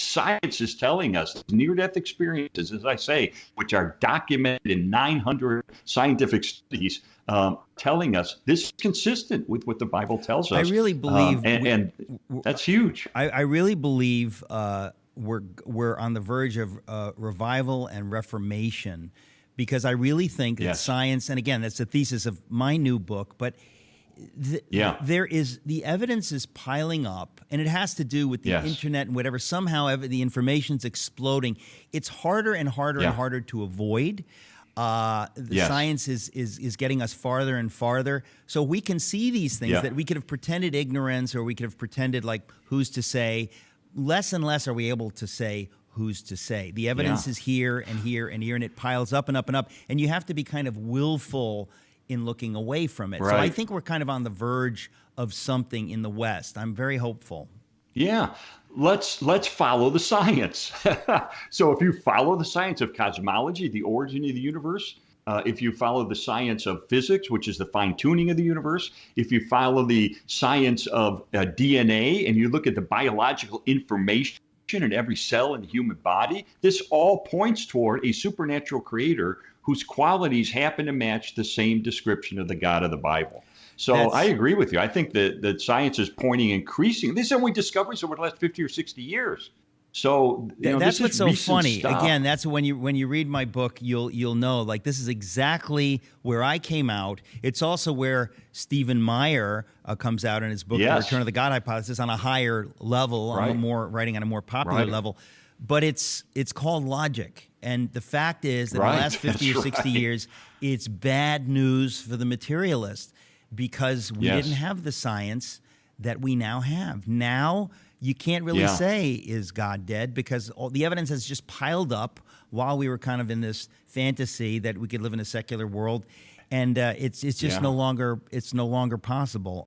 science is telling us, near-death experiences, as I say, which are documented in 900 scientific studies, telling us this is consistent with what the Bible tells I us. really believe, And that's huge. I really believe we're on the verge of revival and reformation, because I really think that Yes. science, and again, that's the thesis of my new book, but the evidence is piling up, and it has to do with the Yes. internet and whatever. Somehow the information's exploding. It's harder and harder and harder to avoid. The science is getting us farther and farther. So we can see these things that we could have pretended ignorance, or we could have pretended like who's to say. Less and less are we able to say who's to say. The evidence is here and here and here, and it piles up and up and up. And you have to be kind of willful in looking away from it. Right. So I think we're kind of on the verge of something in the West. I'm very hopeful. Yeah, let's follow the science. So if you follow the science of cosmology, the origin of the universe, if you follow the science of physics, which is the fine-tuning of the universe, if you follow the science of DNA, and you look at the biological information in every cell in the human body, this all points toward a supernatural creator whose qualities happen to match the same description of the God of the Bible. So I agree with you. I think that science is pointing increasing. These are only discoveries over the last 50 or 60 years. So that's what's so funny. Stuff. Again, that's when you read my book, you'll know, like, this is exactly where I came out. It's also where Stephen Meyer comes out in his book, The Return of the God Hypothesis, on a higher level, writing on a more popular level. But it's called logic. And the fact is that in the last 50 or 60 years, it's bad news for the materialist, because we didn't have the science that we now have. Now you can't really say, is God dead? Because all the evidence has just piled up while we were kind of in this fantasy that we could live in a secular world. And it's just no longer possible.